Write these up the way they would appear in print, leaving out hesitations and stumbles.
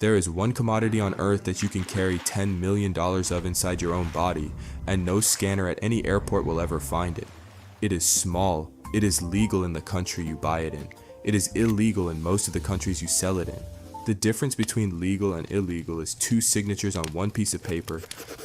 There is one commodity on Earth that you can carry $10 million of inside your own body, and no scanner at any airport will ever find it. It is small. It is legal in the country you buy it in. It is illegal in most of the countries you sell it in. The difference between legal and illegal is 2 signatures on one piece of paper,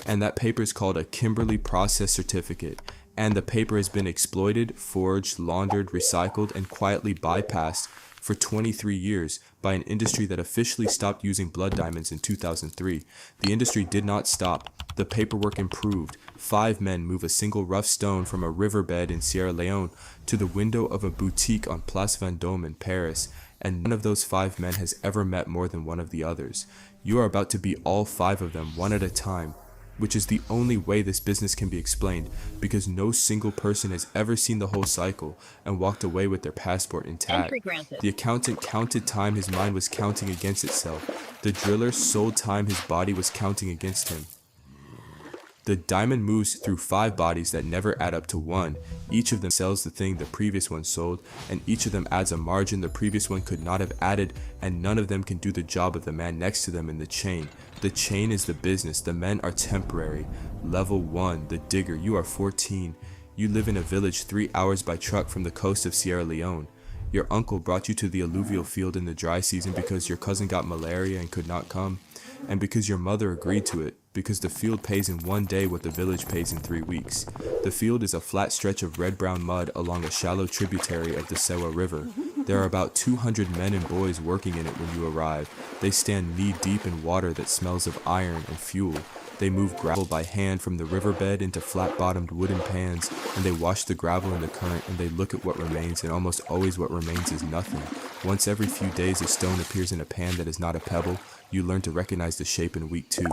and that paper is called a Kimberley Process Certificate, and the paper has been exploited, forged, laundered, recycled, and quietly bypassed for 23 years by an industry that officially stopped using blood diamonds in 2003. The industry did not stop. The paperwork improved. 5 men move a single rough stone from a riverbed in Sierra Leone to the window of a boutique on Place Vendôme in Paris, and none of those 5 men has ever met more than one of the others. You are about to be all 5 of them, one at a time, which is the only way this business can be explained, because no single person has ever seen the whole cycle and walked away with their passport intact. The accountant counted time his mind was counting against itself. The driller sold time his body was counting against him. The diamond moves through 5 bodies that never add up to 1. Each of them sells the thing the previous one sold, and each of them adds a margin the previous one could not have added, and none of them can do the job of the man next to them in the chain. The chain is the business. The men are temporary. Level 1, the digger. You are 14. You live in a village 3 hours by truck from the coast of Sierra Leone. Your uncle brought you to the alluvial field in the dry season because your cousin got malaria and could not come, and because your mother agreed to it, because the field pays in 1 day what the village pays in 3 weeks. The field is a flat stretch of red-brown mud along a shallow tributary of the Sewa River. There are about 200 men and boys working in it when you arrive. They stand knee-deep in water that smells of iron and fuel. They move gravel by hand from the riverbed into flat-bottomed wooden pans, and they wash the gravel in the current, and they look at what remains, and almost always what remains is nothing. Once every few days a stone appears in a pan that is not a pebble. You learn to recognize the shape in week 2.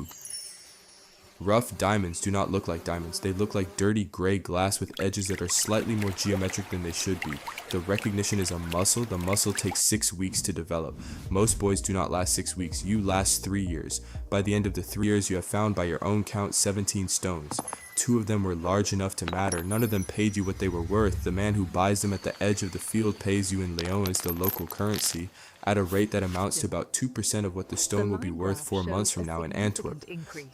Rough diamonds do not look like diamonds. They look like dirty gray glass with edges that are slightly more geometric than they should be. The recognition is a muscle. The muscle takes 6 weeks to develop. Most boys do not last 6 weeks. You last 3 years. By the end of the 3 years, you have found by your own count 17 stones. 2 of them were large enough to matter. None of them paid you what they were worth. The man who buys them at the edge of the field pays you in leones, the local currency, at a rate that amounts to about 2% of what the stone will be worth 4 months from now in Antwerp.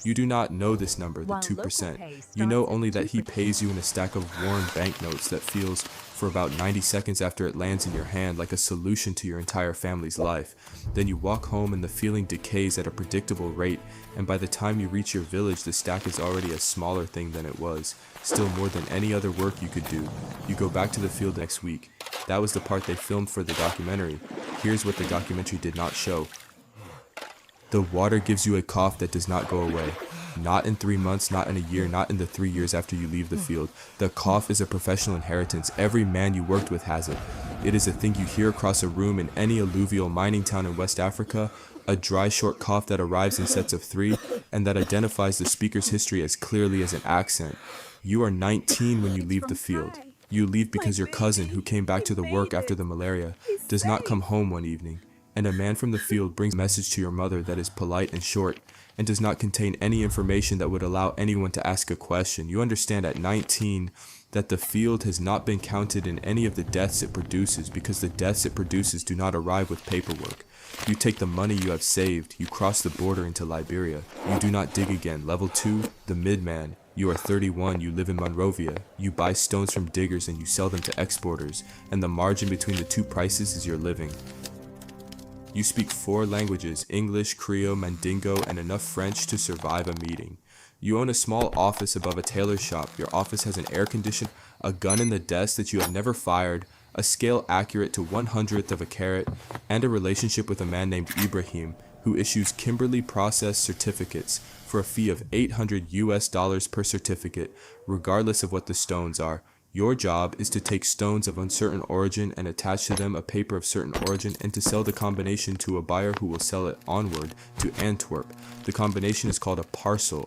You do not know this number, the 2%. You know only that he pays you in a stack of worn banknotes that feels, for about 90 seconds after it lands in your hand, like a solution to your entire family's life. Then you walk home and the feeling decays at a predictable rate, and by the time you reach your village, the stack is already a smaller thing than it was, still more than any other work you could do. You go back to the field next week. That was the part they filmed for the documentary. Here's what the documentary did not show. The water gives you a cough that does not go away. Not in 3 months, not in a year, not in the 3 years after you leave the field. The cough is a professional inheritance. Every man you worked with has it. It is a thing you hear across a room in any alluvial mining town in West Africa, a dry short cough that arrives in sets of 3, and that identifies the speaker's history as clearly as an accent. You are 19 when you leave the field. You leave because your cousin, who came back to the work after the malaria, does not come home one evening, and a man from the field brings a message to your mother that is polite and short, and does not contain any information that would allow anyone to ask a question. You understand at 19 that the field has not been counted in any of the deaths it produces, because the deaths it produces do not arrive with paperwork. You take the money you have saved, you cross the border into Liberia. You do not dig again. Level 2, the midman. You are 31, you live in Monrovia. You buy stones from diggers and you sell them to exporters, and the margin between the 2 prices is your living. You speak 4 languages, English, Creole, Mandingo, and enough French to survive a meeting. You own a small office above a tailor shop. Your office has an air conditioner, a gun in the desk that you have never fired, a scale accurate to 1/100th of a carat, and a relationship with a man named Ibrahim, who issues Kimberley Process certificates for a fee of $800 per certificate, regardless of what the stones are. Your job is to take stones of uncertain origin and attach to them a paper of certain origin, and to sell the combination to a buyer who will sell it onward to Antwerp. The combination is called a parcel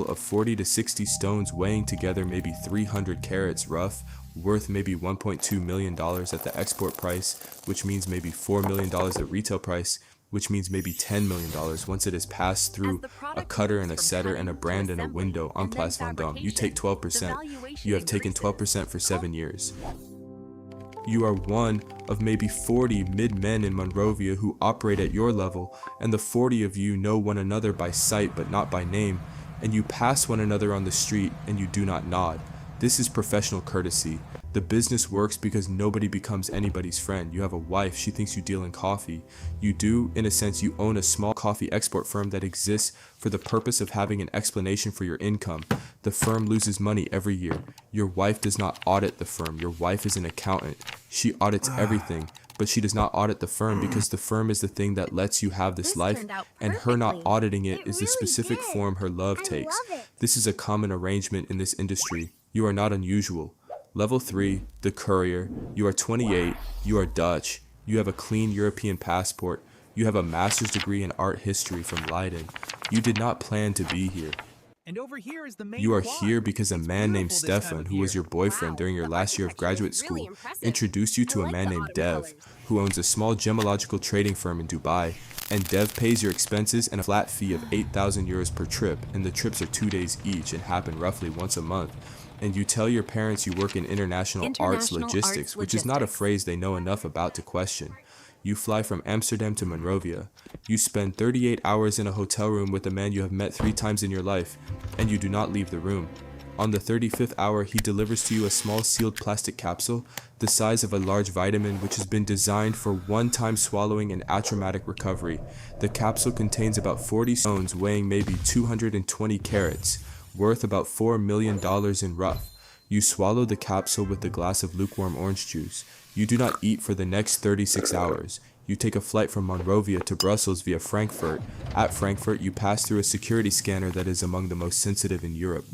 of 40 to 60 stones weighing together maybe 300 carats rough, worth maybe $1.2 million at the export price, which means maybe $4 million at retail price, which means maybe $10 million once it is passed through a cutter and a setter and a brand and a window on Place Vendôme. You take 12%. You have taken 12% for 7 years. You are one of maybe 40 mid-men in Monrovia who operate at your level, and the 40 of you know one another by sight but not by name, and you pass one another on the street and you do not nod. This is professional courtesy. The business works because nobody becomes anybody's friend. You have a wife, she thinks you deal in coffee. You do, in a sense, you own a small coffee export firm that exists for the purpose of having an explanation for your income. The firm loses money every year. Your wife does not audit the firm. Your wife is an accountant. She audits everything, but she does not audit the firm because the firm is the thing that lets you have this life, and her not auditing it is the specific form her love takes. This is a common arrangement in this industry. You are not unusual. Level 3, the courier. You are 28, you are Dutch, you have a clean European passport, you have a master's degree in art history from Leiden. You did not plan to be here. And over here is the main You are quad. here because a It's man named beautiful this time Stefan, of who was year. your boyfriend during your last year of graduate school, introduced you to a man named Dev, who owns a small gemological trading firm in Dubai. And Dev pays your expenses and a flat fee of 8,000 euros per trip, and the trips are 2 days each and happen roughly once a month. And you tell your parents you work in international arts logistics, which is not a phrase they know enough about to question. You fly from Amsterdam to Monrovia. You spend 38 hours in a hotel room with a man you have met 3 times in your life, and you do not leave the room. On the 35th hour, he delivers to you a small sealed plastic capsule, the size of a large vitamin, which has been designed for one-time swallowing and atraumatic recovery. The capsule contains about 40 stones weighing maybe 220 carats, worth about $4 million in rough. You swallow the capsule with a glass of lukewarm orange juice. You do not eat for the next 36 hours. You take a flight from Monrovia to Brussels via Frankfurt. At Frankfurt, you pass through a security scanner that is among the most sensitive in Europe.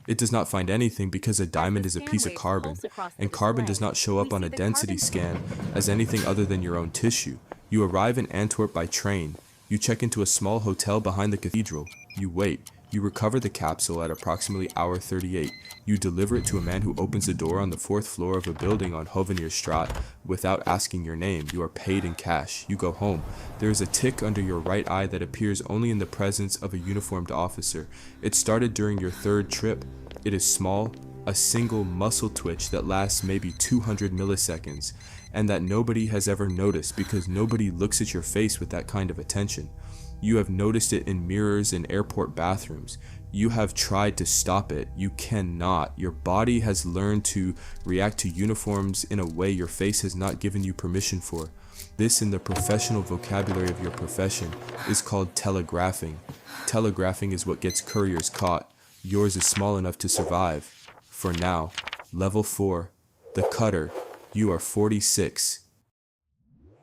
It does not find anything because a diamond is a piece of carbon, and carbon does not show up on a density scan as anything other than your own tissue. You arrive in Antwerp by train. You check into a small hotel behind the cathedral. You wait. You recover the capsule at approximately hour 38. You deliver it to a man who opens the door on the 4th floor of a building on Hovenierstraat without asking your name. You are paid in cash. You go home. There is a tick under your right eye that appears only in the presence of a uniformed officer. It started during your 3rd trip. It is small, a single muscle twitch that lasts maybe 200 milliseconds, and that nobody has ever noticed because nobody looks at your face with that kind of attention. You have noticed it in mirrors in airport bathrooms. You have tried to stop it. You cannot. Your body has learned to react to uniforms in a way your face has not given you permission for. This, in the professional vocabulary of your profession, is called telegraphing. Telegraphing is what gets couriers caught. Yours is small enough to survive. For now. Level 4. The cutter. You are 46.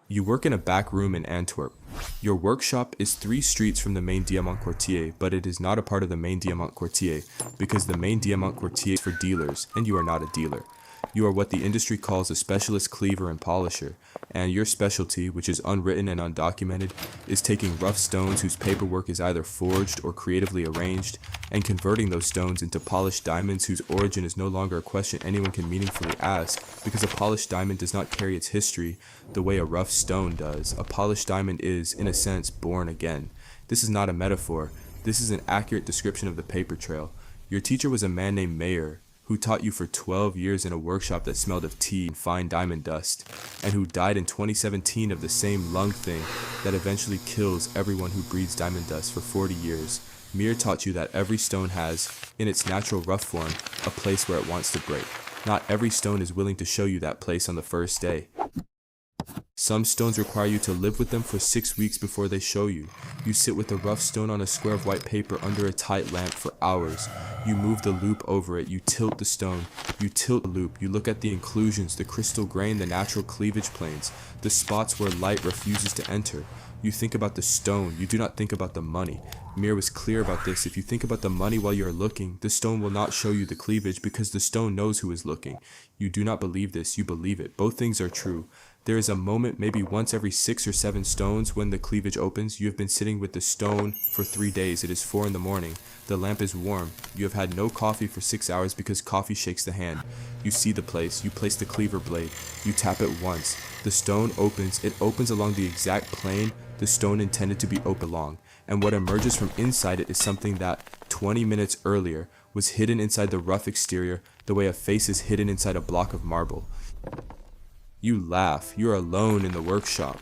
You work in a back room in Antwerp. Your workshop is 3 streets from the main Diamant Quartier, but it is not a part of the main Diamant Quartier, because the main Diamant Quartier is for dealers, and you are not a dealer. You are what the industry calls a specialist cleaver and polisher, and your specialty, which is unwritten and undocumented, is taking rough stones whose paperwork is either forged or creatively arranged, and converting those stones into polished diamonds whose origin is no longer a question anyone can meaningfully ask, because a polished diamond does not carry its history the way a rough stone does. A polished diamond is, in a sense, born again. This is not a metaphor. This is an accurate description of the paper trail. Your teacher was a man named Mayer, who taught you for 12 years in a workshop that smelled of tea and fine diamond dust, and who died in 2017 of the same lung thing that eventually kills everyone who breathes diamond dust for 40 years. Mir taught you that every stone has, in its natural rough form, a place where it wants to break. Not every stone is willing to show you that place on the first day. Some stones require you to live with them for 6 weeks before they show you. You sit with a rough stone on a square of white paper under a tight lamp for hours. You move the loop over it, you tilt the stone, you tilt the loop, you look at the inclusions, the crystal grain, the natural cleavage planes, the spots where light refuses to enter. You think about the stone, you do not think about the money. Mir was clear about this. If you think about the money while you are looking, the stone will not show you the cleavage because the stone knows who is looking. You do not believe this, you believe it. Both things are true. There is a moment, maybe once every 6 or 7 stones, when the cleavage opens. You have been sitting with the stone for 3 days. It is 4 in the morning. The lamp is warm. You have had no coffee for 6 hours because coffee shakes the hand. You see the place. You place the cleaver blade. You tap it once. The stone opens. It opens along the exact plane the stone intended to be open along. And what emerges from inside it is something that 20 minutes earlier was hidden inside the rough exterior, the way a face is hidden inside a block of marble. You laugh. You're alone in the workshop.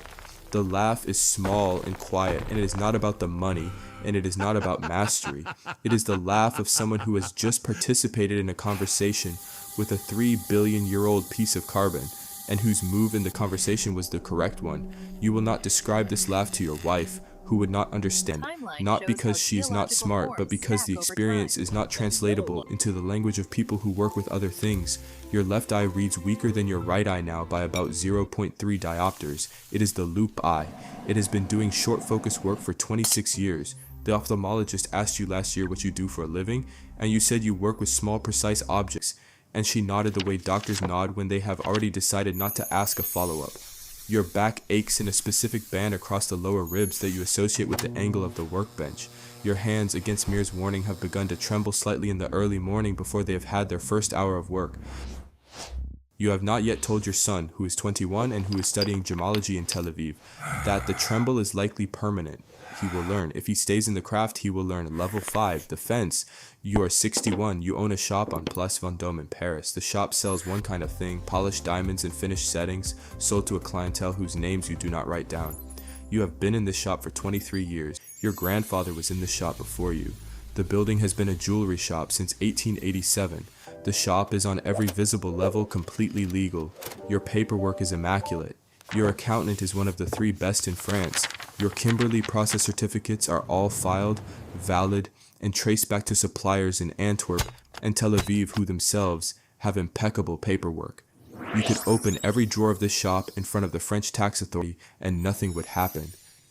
The laugh is small and quiet, and it is not about the money, and it is not about mastery. It is the laugh of someone who has just participated in a conversation with a 3 billion-year-old piece of carbon, and whose move in the conversation was the correct one. You will not describe this laugh to your wife, who would not understand, not because she's not smart, but because the experience is not translatable into the language of people who work with other things. Your left eye reads weaker than your right eye now by about 0.3 diopters. It is the loop eye. It has been doing short focus work for 26 years. The ophthalmologist asked you last year what you do for a living, and you said you work with small, precise objects, and she nodded the way doctors nod when they have already decided not to ask a follow-up. Your back aches in a specific band across the lower ribs that you associate with the angle of the workbench. Your hands, against Mir's warning, have begun to tremble slightly in the early morning before they have had their first hour of work. You have not yet told your son, who is 21 and who is studying gemology in Tel Aviv, that the tremble is likely permanent. He will learn. If he stays in the craft, he will learn. Level 5, defense. You are 61. You own a shop on Place Vendôme in Paris. The shop sells one kind of thing, polished diamonds and finished settings, sold to a clientele whose names you do not write down. You have been in this shop for 23 years. Your grandfather was in this shop before you. The building has been a jewelry shop since 1887. The shop is on every visible level completely legal. Your paperwork is immaculate. Your accountant is one of the 3 best in France. Your Kimberley process certificates are all filed, valid, and traced back to suppliers in Antwerp and Tel Aviv who themselves have impeccable paperwork. You could open every drawer of this shop in front of the French tax authority and nothing would happen.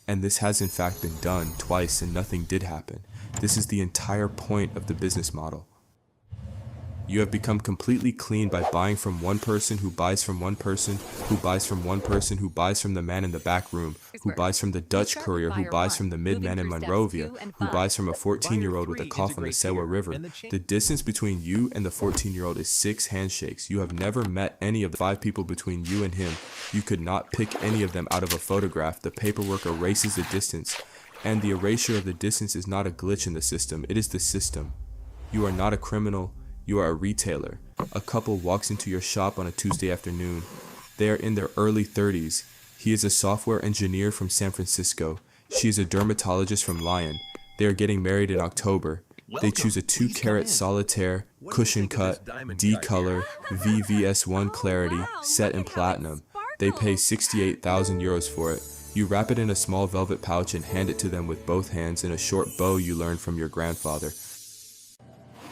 And this has in fact been done twice and nothing did happen. This is the entire point of the business model. You have become completely clean by buying from one person who buys from one person who buys from one person who buys from the man in the back room, who buys from the Dutch courier who buys from the midman in Monrovia, who buys from a 14-year-old with a cough on the Sewa River. The distance between you and the 14-year-old is 6 handshakes. You have never met any of the 5 people between you and him. You could not pick any of them out of a photograph. The paperwork erases the distance, and the erasure of the distance is not a glitch in the system. It is the system. You are not a criminal. You are a retailer. A couple walks into your shop on a Tuesday afternoon. They are in their early 30s. He is a software engineer from San Francisco. She is a dermatologist from Lyon. They are getting married in October. They choose a 2-carat solitaire, cushion cut, D-color, VVS1 clarity, set in platinum. They pay 68,000 euros for it. You wrap it in a small velvet pouch and hand it to them with both hands in a short bow you learned from your grandfather.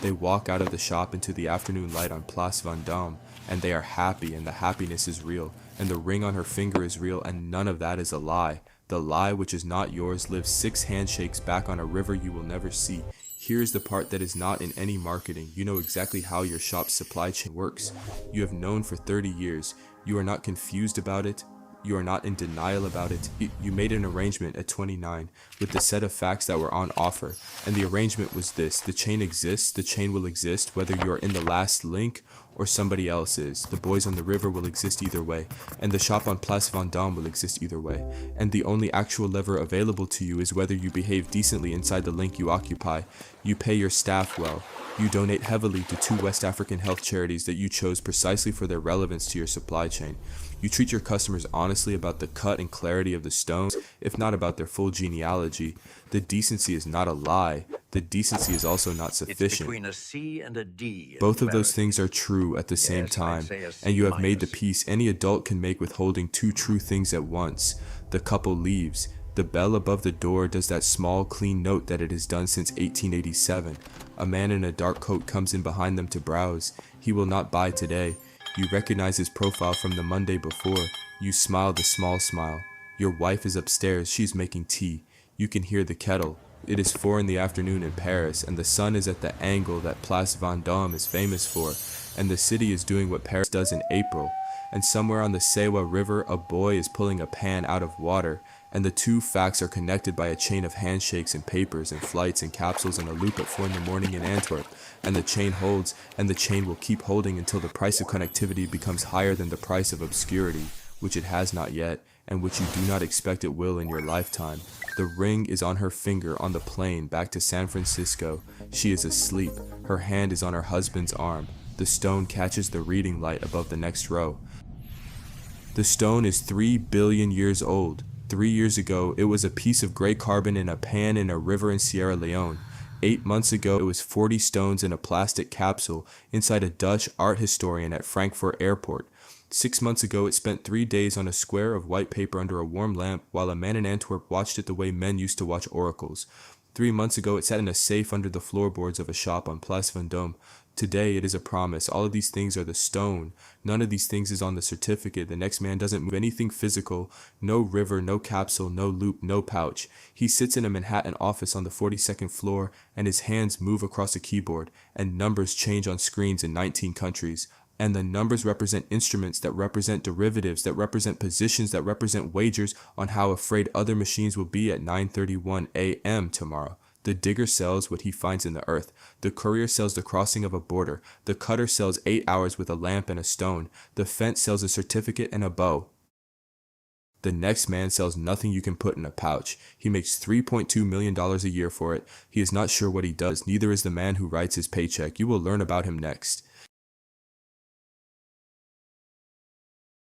They walk out of the shop into the afternoon light on Place Vendôme, and they are happy, and the happiness is real, and the ring on her finger is real, and none of that is a lie. The lie, which is not yours, lives 6 handshakes back on a river you will never see. Here is the part that is not in any marketing. You know exactly how your shop's supply chain works. You have known for 30 years. You are not confused about it. You are not in denial about it. You made an arrangement at 29 with the set of facts that were on offer. And the arrangement was this: the chain exists, the chain will exist, whether you are in the last link or somebody else is. The boys on the river will exist either way, and the shop on Place Vendôme will exist either way. And the only actual lever available to you is whether you behave decently inside the link you occupy. You pay your staff well. You donate heavily to 2 West African health charities that you chose precisely for their relevance to your supply chain. You treat your customers honestly about the cut and clarity of the stones, if not about their full genealogy. The decency is not a lie. The decency is also not sufficient. It's between a C and a D. Both of those things are true at the same time, and you have made the peace any adult can make with holding 2 true things at once. The couple leaves. The bell above the door does that small, clean note that it has done since 1887. A man in a dark coat comes in behind them to browse. He will not buy today. You recognize his profile from the Monday before. You smile the small smile. Your wife is upstairs. She's making tea. You can hear the kettle. It is 4 in the afternoon in Paris, and the sun is at the angle that Place Vendôme is famous for, and the city is doing what Paris does in April. And somewhere on the Sewa River, a boy is pulling a pan out of water, and the 2 facts are connected by a chain of handshakes and papers and flights and capsules and a loop at 4 in the morning in Antwerp. And the chain holds, and the chain will keep holding until the price of connectivity becomes higher than the price of obscurity, which it has not yet, and which you do not expect it will in your lifetime. The ring is on her finger on the plane back to San Francisco. She is asleep. Her hand is on her husband's arm. The stone catches the reading light above the next row. The stone is 3 billion years old. 3 years ago, it was a piece of gray carbon in a pan in a river in Sierra Leone. 8 months ago, it was 40 stones in a plastic capsule inside a Dutch art historian at Frankfurt Airport. 6 months ago, it spent 3 days on a square of white paper under a warm lamp while a man in Antwerp watched it the way men used to watch oracles. 3 months ago, it sat in a safe under the floorboards of a shop on Place Vendôme. Today, it is a promise. All of these things are the stone. None of these things is on the certificate. The next man doesn't move anything physical. No river, no capsule, no loop, no pouch. He sits in a Manhattan office on the 42nd floor, and his hands move across a keyboard, and numbers change on screens in 19 countries. And the numbers represent instruments that represent derivatives, that represent positions, that represent wagers on how afraid other machines will be at 9:31 a.m. tomorrow. The digger sells what he finds in the earth. The courier sells the crossing of a border. The cutter sells 8 hours with a lamp and a stone. The fence sells a certificate and a bow. The next man sells nothing you can put in a pouch. He makes $3.2 million a year for it. He is not sure what he does. Neither is the man who writes his paycheck. You will learn about him next.